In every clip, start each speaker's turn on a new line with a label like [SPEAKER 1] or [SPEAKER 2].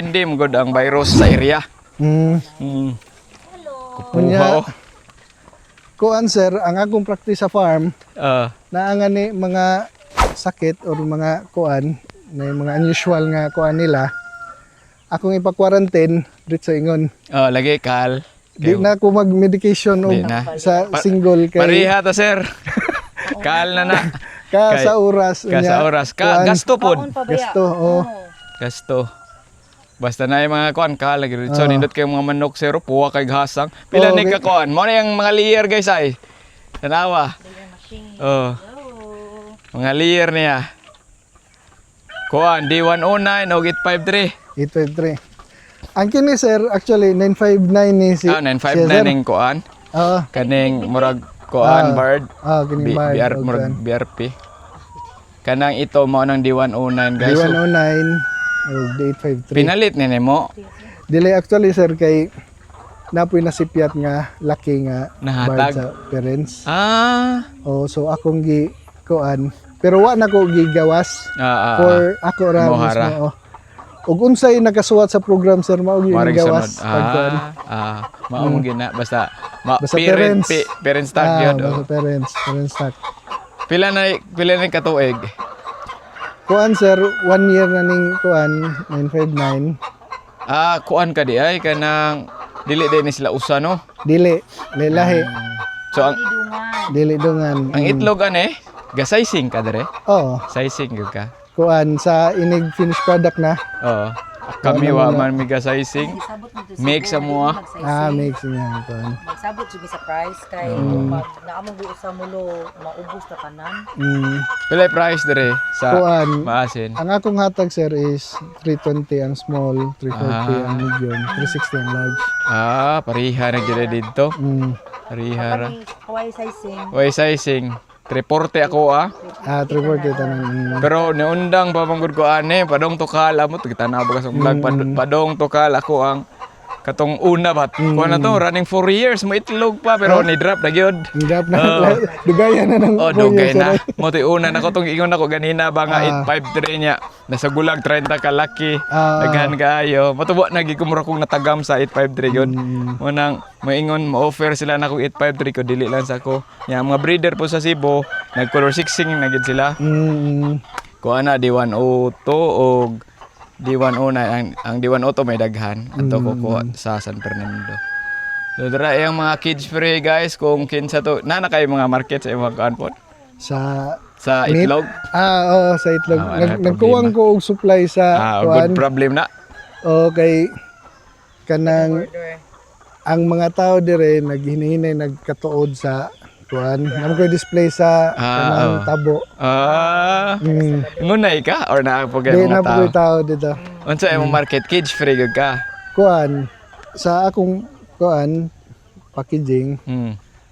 [SPEAKER 1] Hindi mo gud ang virus sa area.
[SPEAKER 2] Kunya, kuan sir, ang akong practice sa farm,
[SPEAKER 1] Ah,
[SPEAKER 2] naangan ni mga sakit or mga kuan, na yung mga unusual nga kuan nila, akong ipa-quarantine dito sa ingon.
[SPEAKER 1] lagi kal.
[SPEAKER 2] Di na ako mag-medication o
[SPEAKER 1] Di na.
[SPEAKER 2] sa single kay
[SPEAKER 1] Pareha ta sir. Kal na na.
[SPEAKER 2] ka
[SPEAKER 1] kay-
[SPEAKER 2] sa oras.
[SPEAKER 1] Ka sa oras. Ka, gasto pod.
[SPEAKER 2] Gasto, oh.
[SPEAKER 1] Gasto. Basta na yung mga kuan ka lagi rin. So, nindot kayong mga manok sir, puwa kay hasang. Pila ni
[SPEAKER 2] Okay.
[SPEAKER 1] ka kuan. Mo na yung mga layer guys ay. Tanawa. Oh. Mga layer niya. Kuan, D109 o 853.
[SPEAKER 2] 853. Ang kini sir, actually 959 ni si.
[SPEAKER 1] 959 ning kuan.
[SPEAKER 2] Oo.
[SPEAKER 1] Kaning murag kuan bird.
[SPEAKER 2] Kini bar.
[SPEAKER 1] BR, murag BRP. Kanang ito mo nang D109 guys. So,
[SPEAKER 2] D109 o D853.
[SPEAKER 1] pinalit ni mo.
[SPEAKER 2] Dili actually sir kay napoy nasipyat nga laki nga
[SPEAKER 1] Nahatag.
[SPEAKER 2] bird sa parents. Oh, so akong gi kuan. Pero wa na ko gigawas for ako ra
[SPEAKER 1] Mohara.
[SPEAKER 2] mismo. Oh. Ug unsay nakasuwat sa program sir mao gi
[SPEAKER 1] Maring
[SPEAKER 2] gawas
[SPEAKER 1] sunod.
[SPEAKER 2] pagkuan.
[SPEAKER 1] Mao mo gina basta
[SPEAKER 2] Basta parents.
[SPEAKER 1] parents tag yun.
[SPEAKER 2] Basta parents tag.
[SPEAKER 1] Pila na katuig.
[SPEAKER 2] Kuan sir, 1 year na ning kuan 959.
[SPEAKER 1] Kuan ka di ay kanang dili din ni sila usa no.
[SPEAKER 2] Dili, lilahi.
[SPEAKER 1] So ang
[SPEAKER 2] Dili dungan.
[SPEAKER 1] ang itlog ane gasizing ka dire.
[SPEAKER 2] Oo.
[SPEAKER 1] Sizing gyud ka.
[SPEAKER 2] Kuan sa inig finished product na.
[SPEAKER 1] Oo. Kami wa man mi gasizing. Mix sa mo.
[SPEAKER 2] Mix niya kuan.
[SPEAKER 3] Magsabot siya sa price kay pag naamong buo sa mulo maubos na tanan.
[SPEAKER 1] Pila price dire sa
[SPEAKER 2] Kuan.
[SPEAKER 1] maasin.
[SPEAKER 2] Ang akong hatag sir is 320 ang small, 340 ang medium, 360 ang large.
[SPEAKER 1] Pariha na gyud dito. Pariha ra.
[SPEAKER 3] Kawaii sizing.
[SPEAKER 1] Way sizing. 340 ako
[SPEAKER 2] 340 tanan.
[SPEAKER 1] Pero niundang pa manggod ko ane, padong tukal amo kita na ba kasong vlog padong tukal ako ang katong una bat. Kuha na to running 4 years mo itlog pa pero ni drop na gyud.
[SPEAKER 2] Hingap na dugayan na ng
[SPEAKER 1] Dugay na.
[SPEAKER 2] sir.
[SPEAKER 1] Mo ti una nako tong ingon ako ganina ba nga 853 niya. Nasa gulag 30 ka laki. Daghan kaayo. Matubo na gi kumura kong natagam sa 853 gyud. Mo nang maingon mo offer sila na kong 853 ko dili lang sa ko. Nya mga breeder po sa Cebu, nag color 16 na gyud sila. Kuha na D102 o D109 ang D102 may daghan ato ko kuha sa San Fernando. So dira yung mga kids free guys kung kinsa to na kay mga market sa mga kanpon sa
[SPEAKER 2] meat?
[SPEAKER 1] itlog.
[SPEAKER 2] Oo, sa itlog.
[SPEAKER 1] Wala
[SPEAKER 2] Nagkuwang ko og supply sa
[SPEAKER 1] Good problem na.
[SPEAKER 2] Okay. Kanang ang mga tao dire naghinahinay nagkatuod sa kuan. Namo ko display sa kanang tabo.
[SPEAKER 1] Ngunay ka or na po
[SPEAKER 2] Di na
[SPEAKER 1] mga
[SPEAKER 2] po
[SPEAKER 1] tao.
[SPEAKER 2] tao dito.
[SPEAKER 1] Unsa imong market kids free gud ka?
[SPEAKER 2] Kuan sa akong kuan packaging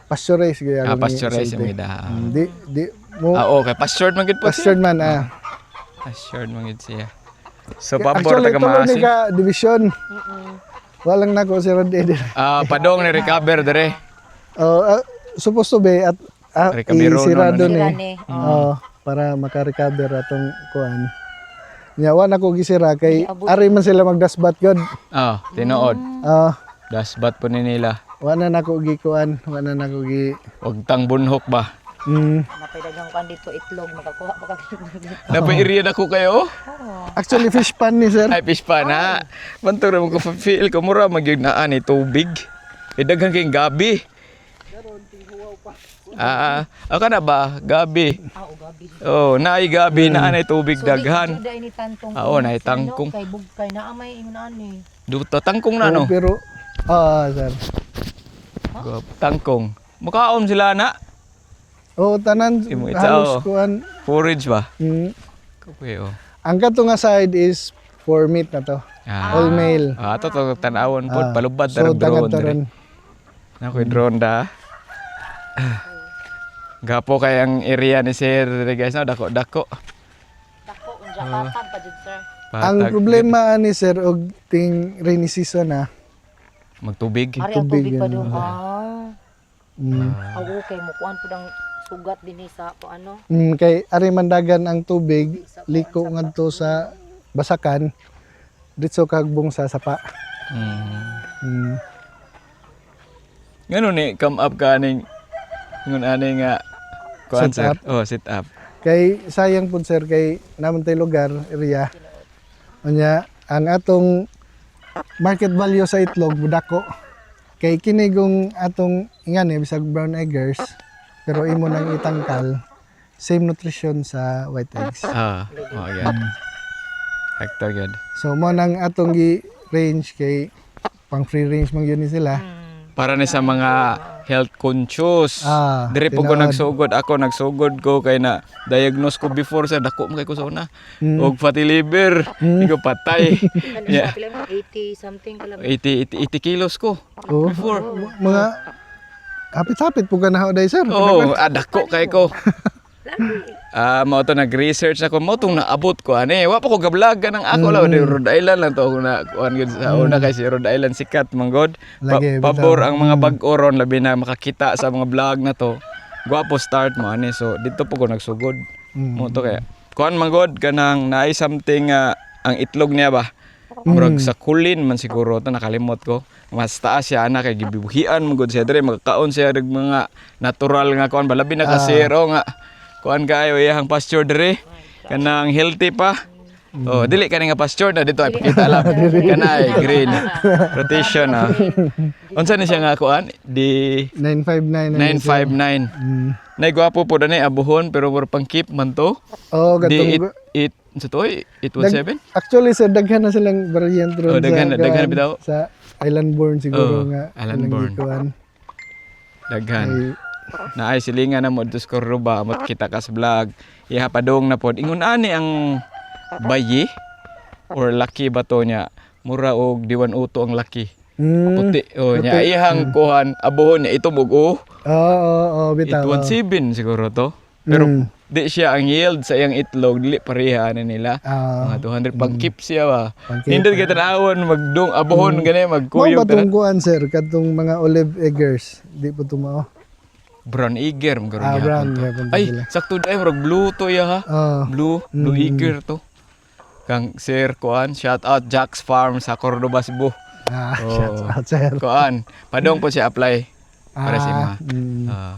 [SPEAKER 2] pasteurize gaya
[SPEAKER 1] Pasteurize yung ida.
[SPEAKER 2] di mo
[SPEAKER 1] Okay, pastured man gud po.
[SPEAKER 2] pastured man
[SPEAKER 1] Pastured man gud siya. So pabor
[SPEAKER 2] actually
[SPEAKER 1] ta ka
[SPEAKER 2] tuloy ni
[SPEAKER 1] maasin.
[SPEAKER 2] ka division. Walang nako si Rod Eder.
[SPEAKER 1] Padong ni recover dire.
[SPEAKER 2] Supposed to be at
[SPEAKER 1] Recabero,
[SPEAKER 2] isirado
[SPEAKER 1] no?
[SPEAKER 2] ni. Para maka-recover atong kuan. Nyawa na ko gisira kay ari man sila magdasbat god.
[SPEAKER 1] Tinuod.
[SPEAKER 2] Ah,
[SPEAKER 1] Dasbat po ni nila.
[SPEAKER 2] wala na ko gikuan, wala na ko gi
[SPEAKER 1] Huwag tang bunhok ba?
[SPEAKER 3] Napay dagang kan dito itlog makakuha pa kami.
[SPEAKER 1] Napay-iriyan ako kayo.
[SPEAKER 2] Actually fish pan ni sir.
[SPEAKER 1] Ay, fish pa na. Mantura mo ko feel ko mura magyud na ani tubig. Daghan kayong gabi. Ako na ba? Gabi.
[SPEAKER 3] Gabi.
[SPEAKER 1] Naay gabi na anay tubig daghan.
[SPEAKER 3] Suda ini tantong.
[SPEAKER 1] Naay tangkong.
[SPEAKER 3] Kay bugkay na amay ingon ani.
[SPEAKER 1] Duto tangkong na no.
[SPEAKER 2] Pero sir.
[SPEAKER 1] Tangkong. Mukaon sila na.
[SPEAKER 2] Tanan
[SPEAKER 1] Imo
[SPEAKER 2] halos
[SPEAKER 1] itaw.
[SPEAKER 2] kuan.
[SPEAKER 1] Forage ba?
[SPEAKER 2] Okay, Ang kato nga side is for meat na to. All male.
[SPEAKER 1] Ato to tanawon pod palubad
[SPEAKER 2] So
[SPEAKER 1] drone.
[SPEAKER 2] tagan
[SPEAKER 1] Nakoy drone da. Gapo kay ang area ni Sir guys na dako.
[SPEAKER 3] Dako unja patag pa jud sir.
[SPEAKER 2] Ang problema ani sir og ting rainy season na
[SPEAKER 1] magtubig.
[SPEAKER 3] Ari ang tubig pa
[SPEAKER 2] yan.
[SPEAKER 3] do. Okay mo kuan pud ang sugat dinhi sa ano.
[SPEAKER 2] Kay ari mandagan ang tubig liko ngadto sa basakan ditso kagbong sa sapa.
[SPEAKER 1] Mm. Ngano ni come up ka aning ngun ani nga kuan
[SPEAKER 2] Sit
[SPEAKER 1] sir?
[SPEAKER 2] up?
[SPEAKER 1] Oh, sit up.
[SPEAKER 2] Kay sayang pud sir kay naman tay lugar area. Unya ang atong market value sa itlog budako. Kay kinigong atong ingani bisag brown eggers pero imo nang itangkal same nutrition sa white eggs.
[SPEAKER 1] Oh, yan. Hector good.
[SPEAKER 2] So mo nang atong gi range kay pang free range man yun ni sila.
[SPEAKER 1] Para ni sa mga health conscious. Diri po ko
[SPEAKER 2] tinuod.
[SPEAKER 1] nagsugod ko kay na diagnose ko before sa dako mo kay ko sa una.
[SPEAKER 2] Mm.
[SPEAKER 1] Og fatty liver, hindi ko patay.
[SPEAKER 3] Yeah.
[SPEAKER 1] Yeah.
[SPEAKER 3] 80 something ka lang.
[SPEAKER 1] 80 kilos ko
[SPEAKER 2] Oh,
[SPEAKER 1] before.
[SPEAKER 2] mga hapit-hapit po ka na day sir.
[SPEAKER 1] Oh, dako kay ko. Mao to nag-research ako mo tong naabot ko ani. Wa pa ko gablagan ng ako law di Rhode Island lang to ako na kuan gud sa una kay si Rhode Island sikat manggod.
[SPEAKER 2] Lagi,
[SPEAKER 1] Pabor
[SPEAKER 2] bitaw.
[SPEAKER 1] ang mga bag-oron labi na makakita sa mga vlog na to. Gwapo start mo ani. So dito po ko nagsugod. Mo to kaya kuan manggod kanang naay something ang itlog niya ba. Murag sa kulin man siguro to nakalimot ko. Mas taas siya ana kay gibibuhian mo gud siya dire magkaon siya og mga natural nga kuan ba labi na kasero nga kuan kayo iyang pasture dire kanang healthy pa. Oh, dili kani nga pasture na dito ay pakita lang. Kanay green rotation Unsa ni siya nga kuan? Di
[SPEAKER 2] 959
[SPEAKER 1] 959. Nay gwapo po dani abuhon pero more pang keep man to.
[SPEAKER 2] Oh,
[SPEAKER 1] Di
[SPEAKER 2] gatong
[SPEAKER 1] it sa to 817.
[SPEAKER 2] actually sir daghan na silang variant ron
[SPEAKER 1] Oh, daghan
[SPEAKER 2] kuwan,
[SPEAKER 1] bitaw.
[SPEAKER 2] sa island born siguro nga
[SPEAKER 1] Island
[SPEAKER 2] ilang
[SPEAKER 1] born.
[SPEAKER 2] gikuan.
[SPEAKER 1] Daghan.
[SPEAKER 2] Ay,
[SPEAKER 1] Naay silingan na mo dos Cordoba amot kita kas vlog. Iha padong na pod. Ingon ani ang bayi or laki ba to niya? Mura og diwan uto ang laki. Puti. Oh, nya ihang kuhan abuhon niya ito mugo.
[SPEAKER 2] bitaw.
[SPEAKER 1] 817 siguro to. Pero di siya ang yield sa iyang itlog dili pareha na nila. Mga 200 pang keep siya ba.
[SPEAKER 2] Pang-keep.
[SPEAKER 1] Nindot kay tanawon magdung abuhon gani
[SPEAKER 2] Mo
[SPEAKER 1] magkuyog
[SPEAKER 2] batong kuan sir kadtong mga olive eggers di po tumao.
[SPEAKER 1] brown eager mga
[SPEAKER 2] Brown
[SPEAKER 1] to.
[SPEAKER 2] gapon
[SPEAKER 1] Ay,
[SPEAKER 2] sila.
[SPEAKER 1] sakto dai murag blue to ya ha. Blue eager to. Kang Sir Kuan, shout out Jack's Farm sa Cordoba, Cebu.
[SPEAKER 2] Shout out sir.
[SPEAKER 1] Kuan, padong po siya apply para sa ima.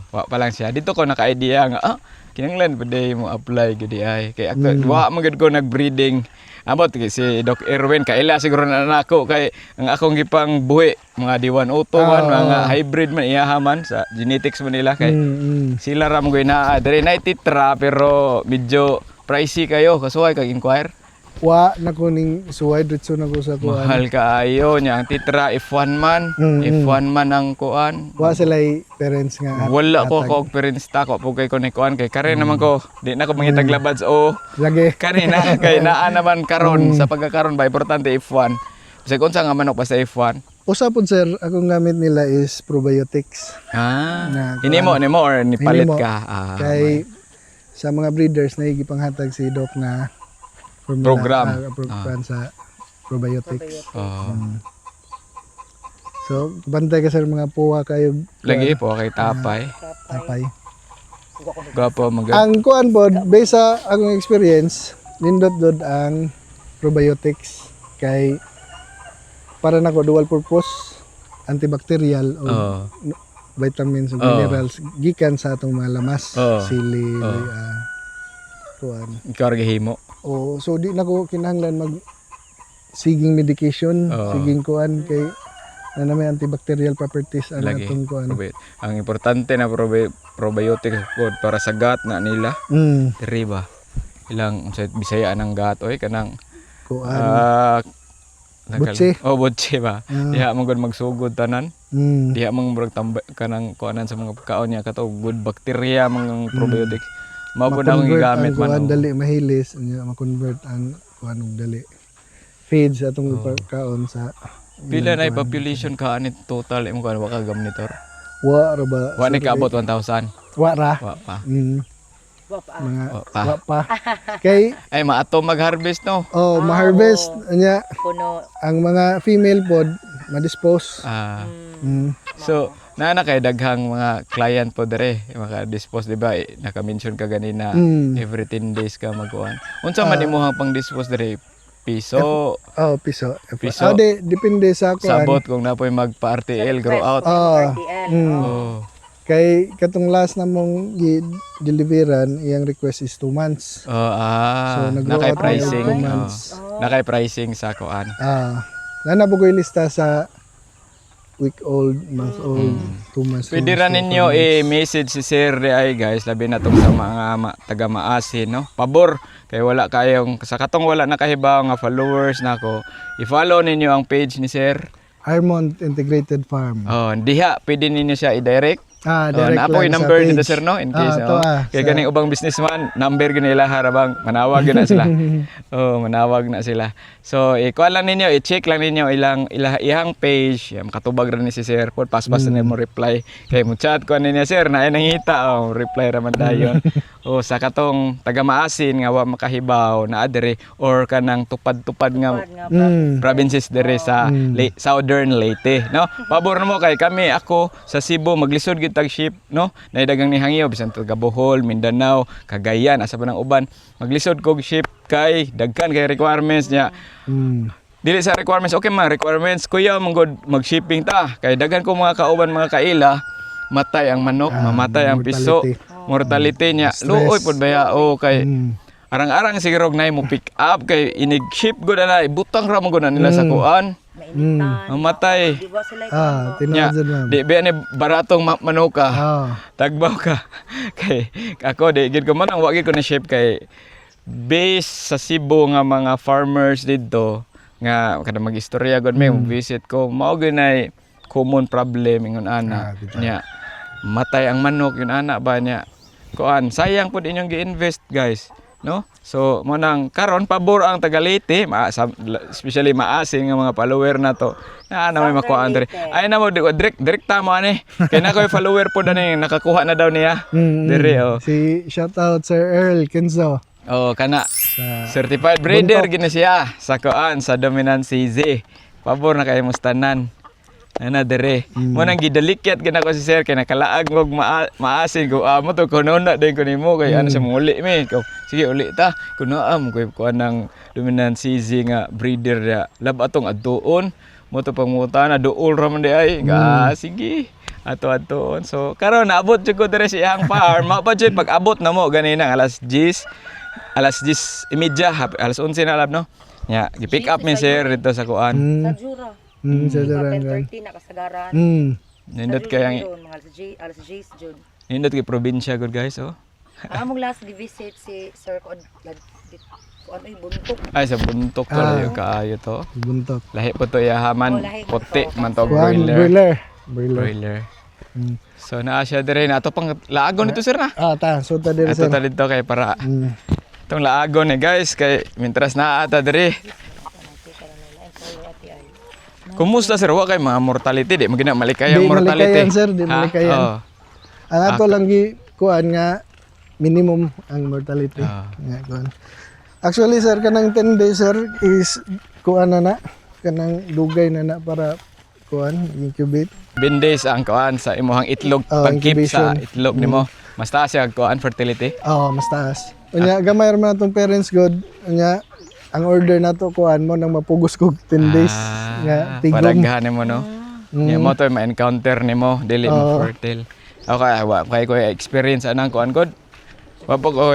[SPEAKER 1] Wa pa lang siya. Dito ko naka-idea nga, kinanglan pwede mo apply gudi ay. Kay ako, wa man gud ko nag-breeding. Amot si Doc Erwin kaila siguro na nako kay ang akong gipang buhi mga diwan auto man mga hybrid man iyaha man sa genetics man nila kay sila ra mo na dere na titra pero medyo pricey kayo kasuway kag inquire.
[SPEAKER 2] Wa na kuning suway ditso na ko sa kuan.
[SPEAKER 1] Mahal kaayo nya ang titra F1 man, F1 man ang kuan.
[SPEAKER 2] Wa sila parents nga.
[SPEAKER 1] Wala ko og parents ta ko pugay ko ni kuan kay kare naman ko di na ko mangitaglabad o
[SPEAKER 2] Lagi.
[SPEAKER 1] kanina kay naa naman karon sa pagkakaron ba importante F1. Bisag unsa nga manok pa sa F1?
[SPEAKER 2] Usa pod sir, akong gamit nila is probiotics. Na
[SPEAKER 1] Hinimo or nipalit
[SPEAKER 2] Hinimo.
[SPEAKER 1] ka?
[SPEAKER 2] Kay sa mga breeders na igipanghatag si Doc na formula,
[SPEAKER 1] Program.
[SPEAKER 2] program sa probiotics. So, bantay ka sa mga puwa kayo.
[SPEAKER 1] Lagi po kay tapay.
[SPEAKER 2] Tapay.
[SPEAKER 1] Gapo mag
[SPEAKER 2] Ang kuan pod, based sa akong experience, nindot-dod ang probiotics kay para nako dual purpose, antibacterial o vitamins o minerals gikan sa atong mga lamas, sili, kuan.
[SPEAKER 1] ikaw ra gihimo.
[SPEAKER 2] So di nako kinahanglan mag siging medication, siging kuan kay na may antibacterial properties ang
[SPEAKER 1] Lagi.
[SPEAKER 2] atong kuan.
[SPEAKER 1] Ang importante na probiotic food para sa gut na nila. Diri ba? Ilang sa Bisaya nang gut oy kanang
[SPEAKER 2] Kuan. Butse.
[SPEAKER 1] Butse ba? Diha man gud magsugod tanan. Diha man murag tambay kanang kuanan sa mga pagkaon niya kato good bacteria mga probiotics. Mao pud akong gigamit man.
[SPEAKER 2] Kuan dali mahilis unya ma-convert ang kuan og dali. Feeds atong pagkaon sa
[SPEAKER 1] Pila na population ka anit total imo kan wa ka gamnitor.
[SPEAKER 2] wa ra ba?
[SPEAKER 1] Wa ni kaabot 1,000.
[SPEAKER 2] Wa ra.
[SPEAKER 1] Wa pa.
[SPEAKER 2] Mga
[SPEAKER 1] Wa pa.
[SPEAKER 2] wa pa. Kay
[SPEAKER 1] Ay maato mag-harvest no.
[SPEAKER 2] ma-harvest unya
[SPEAKER 3] Puno.
[SPEAKER 2] ang mga female pod ma-dispose.
[SPEAKER 1] So na kay daghang mga client po dere maka-dispose di ba? Naka-mention ka ganina every 10 days ka magkuan. Unsa man imong pang dispose dere? piso.
[SPEAKER 2] Oh, piso.
[SPEAKER 1] Piso.
[SPEAKER 2] Depende sa kuan.
[SPEAKER 1] Sabot kung napoy magpa-RTL grow out.
[SPEAKER 3] RTL.
[SPEAKER 1] Oh.
[SPEAKER 2] Kay katong last na mong deliveran, iyang request is 2 months.
[SPEAKER 1] Oh,
[SPEAKER 2] So, nag-grow
[SPEAKER 1] nakay
[SPEAKER 2] out na
[SPEAKER 1] pricing.
[SPEAKER 2] yung 2 months.
[SPEAKER 1] Nakay pricing sa kuan.
[SPEAKER 2] Nanabugoy lista sa week old, month old, 2 months.
[SPEAKER 1] Pwede rin ninyo i-message si Sir ay guys, labi na tong sa mga taga Maasin, no? Pabor kay wala kayong sa katong wala na kahibaw nga followers nako. I-follow ninyo ang page ni Sir.
[SPEAKER 2] Armont Integrated Farm.
[SPEAKER 1] Oh, diha pwede ninyo siya i-direct.
[SPEAKER 2] Direct
[SPEAKER 1] na ako
[SPEAKER 2] lang
[SPEAKER 1] number
[SPEAKER 2] sa
[SPEAKER 1] dito
[SPEAKER 2] page.
[SPEAKER 1] sir no in case
[SPEAKER 2] ito,
[SPEAKER 1] kay
[SPEAKER 2] sa-
[SPEAKER 1] kaning ubang businessman number gyud nila harabang manawag gyud na sila. Manawag na sila. So ikuha lang ninyo, i-check lang ninyo ihang page, makatubag ra ni si sir pod paspas na mo reply kay mo chat ko niya sir na ay nangita reply ra man dayon. Sa katong taga Maasin nga wa makahibaw na adere or kanang tupad-tupad nga provinces dere sa Southern Leyte, no? Pabor mo kay kami ako sa Cebu maglisod gid tag ship, no? Naidagang ni hangyo bisan taga Bohol, Mindanao, Cagayan, asa pa nang uban maglisod kog ship kay dagkan kay requirements niya. Dili sa requirements, okay man requirements kuya manggod mag-shipping ta kay daghan ko mga kauban mga kaila matay ang manok, mamatay ang piso, mortality niya. Luoy pod baya kay arang-arang siguro na mo pick up kay inig-ship gud na ibutang ra mo gud na nila sa kuan. Mamatay.
[SPEAKER 3] Di ba sila
[SPEAKER 2] Tinawad na.
[SPEAKER 1] Di ba ni baratong manuka. Tagbaw ka. Kay ako di gid ko man ang wagi ko na ship kay base sa Cebu nga mga farmers dito nga kada mag-istorya gud may visit ko mao ginay common problem ingon ana nya matay ang manok yun ana ba niya kuan sayang pud inyong gi-invest guys, no? So mo nang karon pabor ang Tagalite, especially Maasin nga mga follower na to. Na may makuha andre. Ay na mo direct mo ani. Kay na koy follower po ani nakakuha na daw niya. Dire
[SPEAKER 2] Si shout out Sir Earl Kenzo.
[SPEAKER 1] Kana certified breeder gina siya sa kuan sa Dominant CZ. Pabor na kay mustanan. Ana dire. Mo nang gidalikyat gina ko si sir kay nakalaag og Maasin ko mo to kuno na din ko nimo kay ano sa muli mi. Sige uli ta. Kuno am ko nang Dominant CZ nga breeder ya. Lab atong adtuon. Mo to pangutan na duol ra man di ay. Sige. Ato-atoon. So karon naabot jud ko dire sa iyang farm. Mapa jud pag abot na mo ganina alas 10. Alas 10:30 alas 11 na lab no. Ya, gi-pick up mi sir dito sa kuan.
[SPEAKER 3] sa Jura.
[SPEAKER 2] Sa
[SPEAKER 3] Mga
[SPEAKER 2] Darangan.
[SPEAKER 3] 10:30 na kasagaran.
[SPEAKER 1] Nindot kay ang
[SPEAKER 3] Mga alas 10 June.
[SPEAKER 1] nindot kay probinsya gud guys
[SPEAKER 3] Among last di-visit si Sir Kung ano yung buntok.
[SPEAKER 1] Ay sa buntok to layo kaayo to.
[SPEAKER 2] Buntok.
[SPEAKER 1] Lahi po to yahaman
[SPEAKER 3] Lahi po
[SPEAKER 1] puti
[SPEAKER 3] to.
[SPEAKER 1] man to
[SPEAKER 2] Kuan,
[SPEAKER 1] broiler.
[SPEAKER 2] broiler.
[SPEAKER 1] So naa siya dire na ato pang laagon dito sir na.
[SPEAKER 2] So ta dire
[SPEAKER 1] Ato
[SPEAKER 2] sir.
[SPEAKER 1] ta dito kay para itong laagon guys kay mintras naa ata dire. Kumusta sir wa kay mga mortality di magina malikayang
[SPEAKER 2] Di
[SPEAKER 1] mortality.
[SPEAKER 2] malikayan, sir, di malikayan. Ang ato lang kuan nga minimum ang mortality. Nga kuan. Actually sir kanang 10 days sir is kuan na kanang dugay na para kuan incubate.
[SPEAKER 1] Bindays ang kuan sa imuhang itlog pag-keep sa
[SPEAKER 2] incubation.
[SPEAKER 1] itlog nimo. Mas taas siya kuan fertility.
[SPEAKER 2] Mas taas. Unya gamay ra man atong parents god. Unya ang order nato kuan mo nang mapugos kog 10 days nga tigom.
[SPEAKER 1] Padaghan mo no. Nya mo to ma-encounter nimo dili mo fertile. Okay ko experience anang kuan god. Wa po ko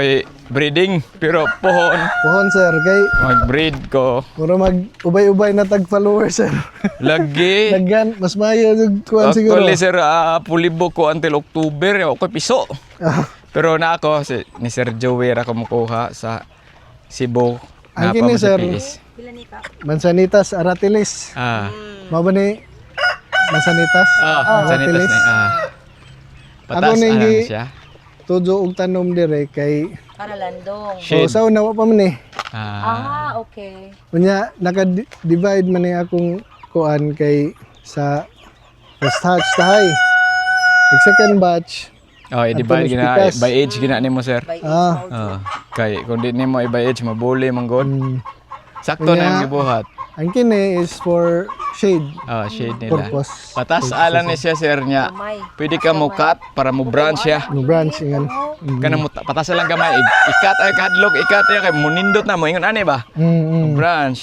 [SPEAKER 1] breeding pero
[SPEAKER 2] Pohon sir kay
[SPEAKER 1] mag-breed ko.
[SPEAKER 2] mura mag ubay-ubay na tag followers sir.
[SPEAKER 1] Lagi.
[SPEAKER 2] Daghan mas maayo jud kuan siguro.
[SPEAKER 1] Actually sir, pulibo ko until October, ako piso. Pero na ako, ni Sir Joey ra ko mukuha sa Cebu.
[SPEAKER 2] Ang kini sir,
[SPEAKER 3] Pila ni ka?
[SPEAKER 2] Mansanitas Aratilis. Mao ba ni Mansanitas?
[SPEAKER 1] Sanitas na.
[SPEAKER 2] Ako
[SPEAKER 1] Patas
[SPEAKER 2] ning
[SPEAKER 1] ano siya.
[SPEAKER 2] tudo og tanom dire kay
[SPEAKER 3] Para landong.
[SPEAKER 1] Shade.
[SPEAKER 2] sa una wa pa man
[SPEAKER 3] Okay.
[SPEAKER 2] Unya naka-divide man ni akong kuan kay sa first hatch tahay. Second batch.
[SPEAKER 1] I-divide gina
[SPEAKER 2] pikas.
[SPEAKER 1] by age gina nimo sir.
[SPEAKER 3] By
[SPEAKER 1] Kay kung di nimo by age mabuli man god. Sakto na yung gibuhat.
[SPEAKER 2] Ang kini is for shade
[SPEAKER 1] Shade nila.
[SPEAKER 2] purpose.
[SPEAKER 1] Patas alam ni siya sir niya.
[SPEAKER 3] Gamay.
[SPEAKER 1] Pwede ka mo cut para mo branch siya.
[SPEAKER 2] No branch ingan.
[SPEAKER 1] Kanang mo patas lang gamay. Ikat ay kadlok, ikat ay kay munindot na mo ingon ani ba? Branch.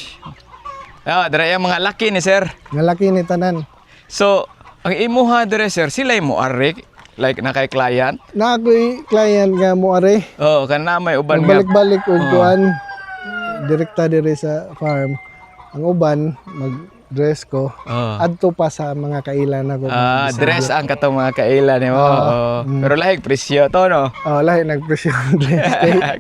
[SPEAKER 1] Dara yung mga laki ni sir.
[SPEAKER 2] Nga laki ni tanan.
[SPEAKER 1] So, ang imuha dire sir, sila mo ari like na kay client.
[SPEAKER 2] Na ako'y client nga mo are.
[SPEAKER 1] Kana may uban nga.
[SPEAKER 2] Balik-balik og kuan. Direkta dire sa farm. Ang uban mag-dress ko. Adto pa sa mga kailan ako.
[SPEAKER 1] Dress ang katong mga kailan ni mo. Pero lahig presyo to no.
[SPEAKER 2] Lahi nagpresyo ang dress.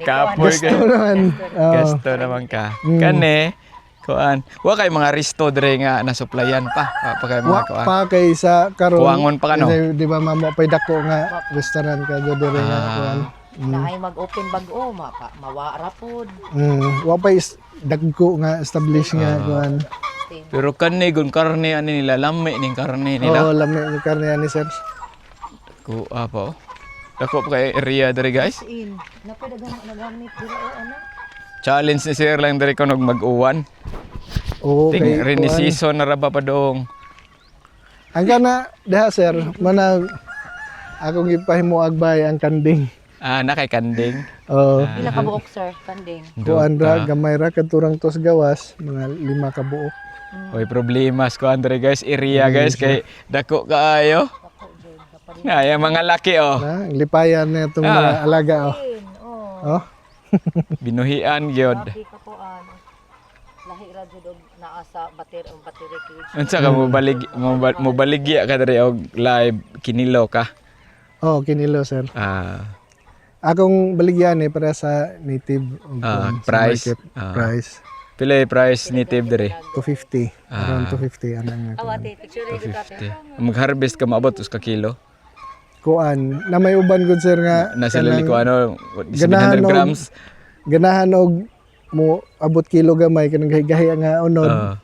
[SPEAKER 1] Kapoy
[SPEAKER 2] Gusto naman.
[SPEAKER 1] Gusto naman ka. Kani kuan. Wa kay mga resto dire nga nasuplayan pa. Pa kay
[SPEAKER 2] Wa
[SPEAKER 1] mga kuan.
[SPEAKER 2] pa kay sa karon.
[SPEAKER 1] Kuwangon pa ka, no?
[SPEAKER 2] Di ba mamo pay dako nga restaurant ka dire nga kuan.
[SPEAKER 3] Na ay mag-open bag-o, mawara pod.
[SPEAKER 2] Wa pa dagko nga establish nga kuan.
[SPEAKER 1] Pero kani gun karne ani nila lami ning karne nila.
[SPEAKER 2] Lami ni karne ani sir.
[SPEAKER 1] Ku apa? Dako pa kay area dire guys.
[SPEAKER 3] In, napay nagamit dira o ano?
[SPEAKER 1] Challenge ni sir lang dire ko mag-uwan.
[SPEAKER 2] Oo
[SPEAKER 1] Ting
[SPEAKER 2] kay
[SPEAKER 1] rainy
[SPEAKER 2] kuan.
[SPEAKER 1] season na ra ba padong.
[SPEAKER 2] Ang kana diha sir, manag akong ipahimo agbay ang kanding.
[SPEAKER 1] Na kay kanding.
[SPEAKER 3] Pila ka buok sir, kanding.
[SPEAKER 2] Kuan ra gamay ra kadturang tos gawas, mga 5 ka buok.
[SPEAKER 1] Oy problema ko andre guys, area guys kay dako kaayo. Nga yung mga laki
[SPEAKER 2] Na lipayan na itong mga alaga oh.
[SPEAKER 1] Binuhian gyud.
[SPEAKER 3] Lahi ka po lahi ra jud og naa sa battery cage.
[SPEAKER 1] Unsa ka mo baligya ka diri og live kinilo ka.
[SPEAKER 2] Kinilo sir. Akong baligyan para sa native sa
[SPEAKER 1] price.
[SPEAKER 2] market price.
[SPEAKER 1] Pila yung price native diri?
[SPEAKER 2] 250. Around 250 anang nga.
[SPEAKER 3] Awate, picture ready ka te.
[SPEAKER 1] Mag-harvest ka maabot us ka kilo.
[SPEAKER 2] Kuan na may uban gud sir nga
[SPEAKER 1] Na sila ko ano
[SPEAKER 2] ganahan
[SPEAKER 1] 700 grams.
[SPEAKER 2] Ganahan og mo abot kilo gamay kanang gahi nga unod.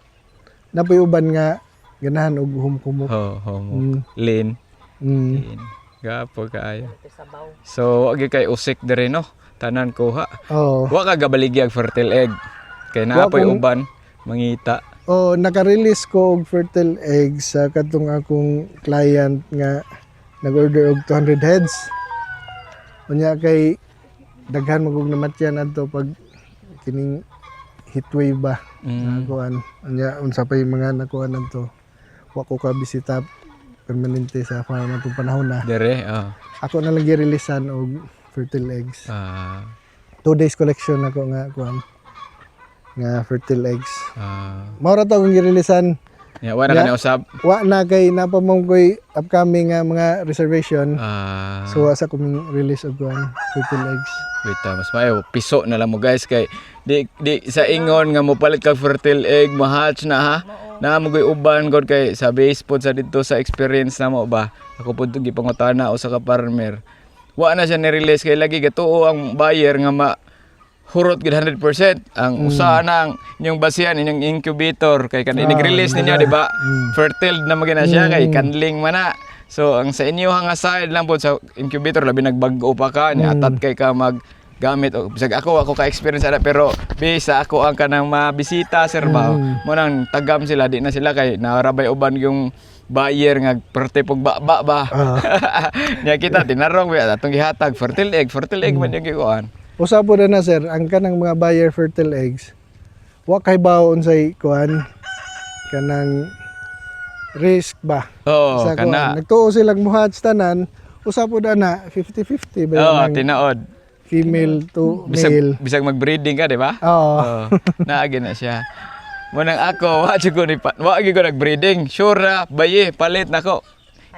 [SPEAKER 2] Napay uban nga ganahan og humkumok.
[SPEAKER 1] Lean. Lean. Gapo kaayo. So wag kay usik diri no. Tanan kuha. Wa ka gabaligyag fertile egg. Kay naapoy uban mangita.
[SPEAKER 2] Naka-release ko og fertile egg sa katong akong client nga nag-order og 200 heads. Unya kay daghan magug namatyan adto pag kining heatwave ba. Kuan. Unya unsa pa yung mga nakuan adto. Wa ko ka bisita permanente sa farm atong panahon na.
[SPEAKER 1] Dire,
[SPEAKER 2] Ako na lang gi-releasean og fertile eggs. 2 days collection ako nga kuan. Nga fertile eggs. Mao ra to akong gi-releasean.
[SPEAKER 1] Wa na ka na usab.
[SPEAKER 2] Wa na kay napamong koy upcoming nga mga reservation. So asa ko release og kuan fertile eggs.
[SPEAKER 1] Wait, mas mayo piso na lang mo guys kay di sa ingon nga mo palit kag fertile egg ma-hatch na ha. Na mo koy uban god kay sa base pod sa dito sa experience na mo ba. Ako pud gi pangutana usa ka farmer. Wa na siya ni-release kay lagi gatuo ang buyer nga hurot gid 100%. Ang usa na inyong basihan inyong incubator kay kan ni-release ninyo di ba? Fertile na magina siya kay kanling man na. So ang sa inyo nga side lang po sa incubator labi nagbag-o pa ka ni atat kay ka gamit bisag ako ka experience ana pero bisa ako ang kanang mabisita sir ba mo nang tagam sila di na sila kay narabay uban yung buyer nga perte pog ba. Nya kita tinarong we atong gihatag fertile egg man yung gikuan.
[SPEAKER 2] Usa po na sir ang kanang mga buyer fertile eggs. Wa kay baon say kuan kanang risk ba. Sa
[SPEAKER 1] kana.
[SPEAKER 2] Nagtuo silang muhatch tanan usa po na 50-50 ba
[SPEAKER 1] tinaod.
[SPEAKER 2] Female to male.
[SPEAKER 1] Bisag mag-breeding ka, di ba? Naagi na siya. Munang ako, wa gyud ko nag-breeding. Sure baye palit nako.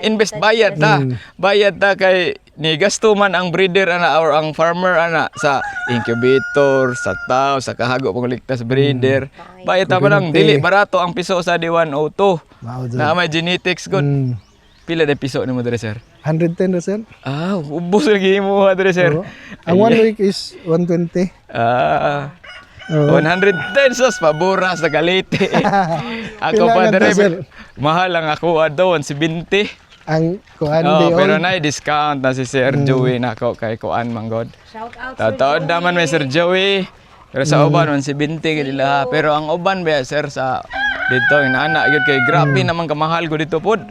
[SPEAKER 1] Invest bayad ta. Bayad ta kay ni gasto man ang breeder ana or ang farmer ana sa incubator, sa tao, sa kahago pangligtas breeder. Bayad ta man dili barato ang piso sa D102. Na may genetics good. Pila na piso nimo dire sir?
[SPEAKER 2] 110 sir.
[SPEAKER 1] Ubos lagi mo dire sir.
[SPEAKER 2] Ang 1 week is 120.
[SPEAKER 1] 110 sos pabura sa Galite. Ako pa dire mahal ang ako adon 70.
[SPEAKER 2] Ang kuan
[SPEAKER 1] pero na discount na si Sir Joey nako kay kuan manggod.
[SPEAKER 3] Shout out
[SPEAKER 1] Taod naman may Sir Joey. Pero sa uban man 70 kanila. Pero ang uban ba sir sa dito inana gyud kay grabe naman kamahal ko dito pod.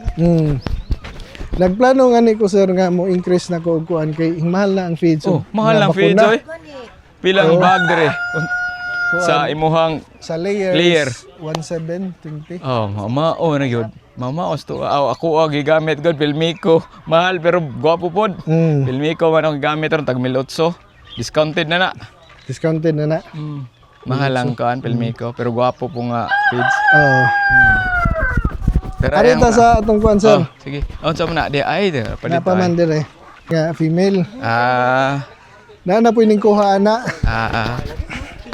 [SPEAKER 2] Nagplano nga ni ko sir nga mo increase na ko og kuan kay mahal na ang feeds.
[SPEAKER 1] Oh, mahal
[SPEAKER 2] Nga
[SPEAKER 1] lang feeds
[SPEAKER 2] bakuna.
[SPEAKER 1] oy. Pilang bag dire sa imuhang
[SPEAKER 2] Sa layer,
[SPEAKER 1] Layer.
[SPEAKER 2] 1720.
[SPEAKER 1] oh mama oh na gyud. Mama to ako gigamit gud Pilmico. Mahal pero gwapo pod. Pilmico man ang gamit ron tag 1,800. Discounted na na.
[SPEAKER 2] Discounted na na.
[SPEAKER 1] Mahal lang kan Pilmico pero gwapo po nga feeds.
[SPEAKER 2] Oh.
[SPEAKER 1] Pero
[SPEAKER 2] Arita sa atong kuan sir.
[SPEAKER 1] Oh, sige. Unsa man na di ay palit.
[SPEAKER 2] Napaman dire. Nga female. Na po ining kuha ana.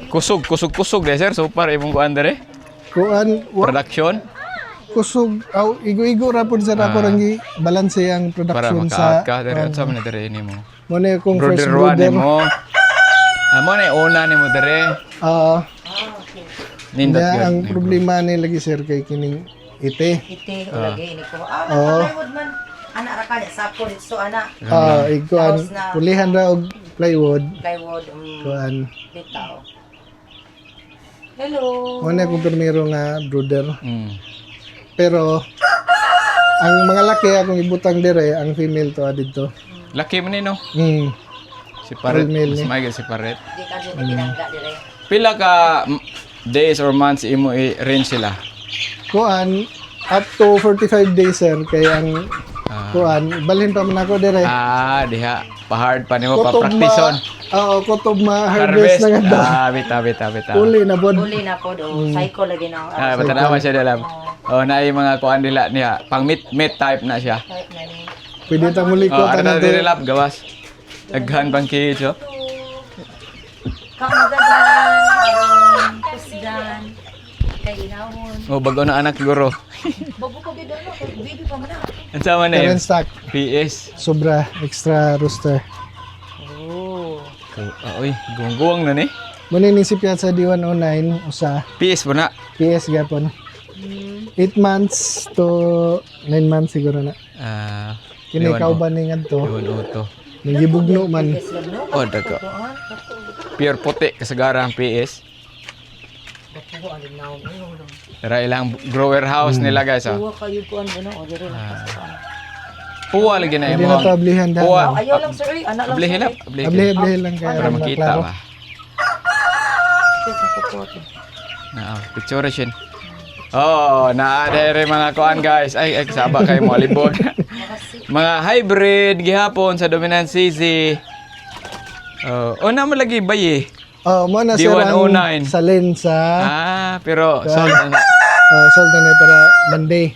[SPEAKER 1] Kusog deh sir. So para imong kuan dire.
[SPEAKER 2] Kuan
[SPEAKER 1] Production
[SPEAKER 2] kusog aw igo-igo ra pud sa ako rang balance ang
[SPEAKER 1] para
[SPEAKER 2] production sa
[SPEAKER 1] makaat ka dire unsa man na dire nimo.
[SPEAKER 2] mo na kung first
[SPEAKER 1] Brother one
[SPEAKER 2] brother.
[SPEAKER 1] nimo. Amo na una nimo dire. Nindot
[SPEAKER 2] Kaya
[SPEAKER 1] gyud.
[SPEAKER 2] ang problema ni lagi sir kay kining ite.
[SPEAKER 3] Ite ulagay ni ko. Plywood man. Ana ra ka sapo dito ana.
[SPEAKER 2] Ikuan pulihan ra og plywood.
[SPEAKER 3] Plywood
[SPEAKER 2] Kuan.
[SPEAKER 3] bitaw. Hello.
[SPEAKER 2] Mo na kung primero nga brother. Pero ang mga laki akong ibutang dire ang female to adito.
[SPEAKER 1] Laki man ni no. Si
[SPEAKER 2] All
[SPEAKER 1] Paret.
[SPEAKER 2] male
[SPEAKER 1] Mas
[SPEAKER 2] ni.
[SPEAKER 1] maigi si Paret.
[SPEAKER 3] Di ka din ginangga dire.
[SPEAKER 1] Pila ka days or months imo i-range sila?
[SPEAKER 2] Kuan up to 45 days sir kay ang kuan balhin pa man ako dire.
[SPEAKER 1] Diha pa-hard pa nimo pa-practiceon.
[SPEAKER 2] Kutob ma-harvest na nga.
[SPEAKER 1] Bita.
[SPEAKER 2] Uli na bod.
[SPEAKER 3] Uli na po do. Psycho lagi na.
[SPEAKER 1] Patanawa siya dalam. Na yung mga kuan nila niya. Pang meat type na siya.
[SPEAKER 3] Type na ni.
[SPEAKER 2] Pwede ta muli ko
[SPEAKER 1] Ano na
[SPEAKER 2] tanan
[SPEAKER 1] dire lab gawas. Daghan bang kiyo.
[SPEAKER 3] Kamagadan, kusgan, kay inahon.
[SPEAKER 1] Bago na anak siguro.
[SPEAKER 3] Bago ko gid ano, baby pa man na.
[SPEAKER 1] Ang sama na
[SPEAKER 2] current
[SPEAKER 1] yun?
[SPEAKER 2] stock
[SPEAKER 1] PS.
[SPEAKER 2] sobra extra rooster.
[SPEAKER 1] Uy, guwang-guwang na ni.
[SPEAKER 2] Muna ni si Piazza D109 usa
[SPEAKER 1] PS po na.
[SPEAKER 2] PS gapon. 8 months to 9 months siguro na. Kini kauban ni ngadto.
[SPEAKER 1] Iwan to.
[SPEAKER 2] Nagibugno man.
[SPEAKER 1] Oh, daga. Pure puti kasagara ang PS. Tara ilang grower house nila guys.
[SPEAKER 3] Tuwa kayo ko ano o dire lang.
[SPEAKER 1] Puwa lagi na
[SPEAKER 2] Hindi
[SPEAKER 1] imo.
[SPEAKER 2] na to ablihan
[SPEAKER 1] Puwa.
[SPEAKER 2] dahil.
[SPEAKER 3] Ayaw lang sir, ana lang.
[SPEAKER 1] Ablihin na.
[SPEAKER 2] Ablihan lang kaya
[SPEAKER 1] Para makita
[SPEAKER 2] klaro.
[SPEAKER 1] ba. Picturation. Oh, naadere mga kuan guys. Ay, saba kayo mo alibod. Mga hybrid gihapon sa Dominant CZ. Na mo lagi bayi.
[SPEAKER 2] Mo na sir
[SPEAKER 1] D109.
[SPEAKER 2] ang salin sa
[SPEAKER 1] Pero sold na.
[SPEAKER 2] sold na para Monday.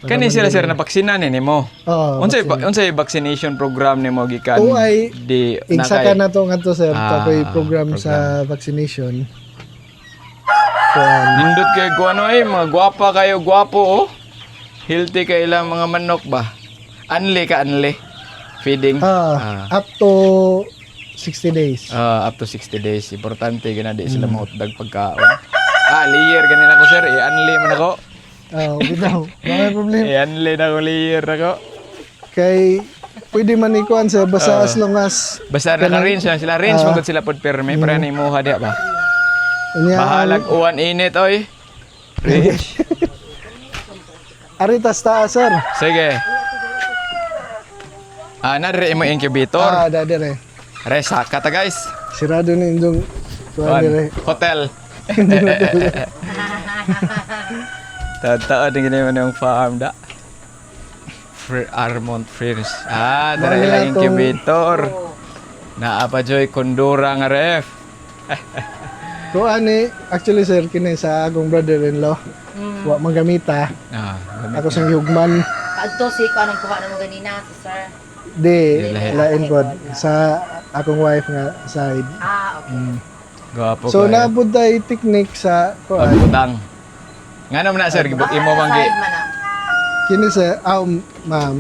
[SPEAKER 1] Kani sila sir na vaksina ni mo.
[SPEAKER 2] vaccine.
[SPEAKER 1] Unsay vaccination program nimo gikan?
[SPEAKER 2] Ay
[SPEAKER 1] Di
[SPEAKER 2] Igsaka na to nga to sir, tapoy
[SPEAKER 1] program.
[SPEAKER 2] sa vaccination.
[SPEAKER 1] Nindot kay kuano mga gwapa kayo, gwapo oh. Healthy kay ilang mga manok ba? Anli feeding.
[SPEAKER 2] Up to 60 days.
[SPEAKER 1] Up to 60 days. Importante gina di sila mahutdag pagkaon. Layer ganin ako sir, i-anli man ako.
[SPEAKER 2] Bitaw. May problema.
[SPEAKER 1] I-anli na ako layer ako.
[SPEAKER 2] Kay pwede man ikuan sir basta as long as
[SPEAKER 1] Basta naka-range lang sila. Range magod sila pod perme para ni muha diha ba. Bahalag uwan init oy. Range.
[SPEAKER 2] Aritas taas sir.
[SPEAKER 1] Sige. Nadre imo incubator.
[SPEAKER 2] Dadere.
[SPEAKER 1] Resa kata guys.
[SPEAKER 2] Sirado ni indong kuan dire.
[SPEAKER 1] Hotel. Tataon din gini man yung farm da. Armont Freres. Dara ilang incubator. Naa pa joy kondura nga ref.
[SPEAKER 2] Kuan ni actually sir kini sa akong brother-in-law. Wa magamita. Ako sang hugman.
[SPEAKER 3] Adto si ko anong kuha na mo ganina si sir.
[SPEAKER 2] Di lain pod sa akong wife nga side.
[SPEAKER 3] Okay.
[SPEAKER 1] Gwapo
[SPEAKER 2] So
[SPEAKER 1] kayo.
[SPEAKER 2] naabot tay technique sa kuan.
[SPEAKER 1] Pagbutang. Nga naman na sir, imo manggi.
[SPEAKER 3] Side man na.
[SPEAKER 2] Kini sa ma'am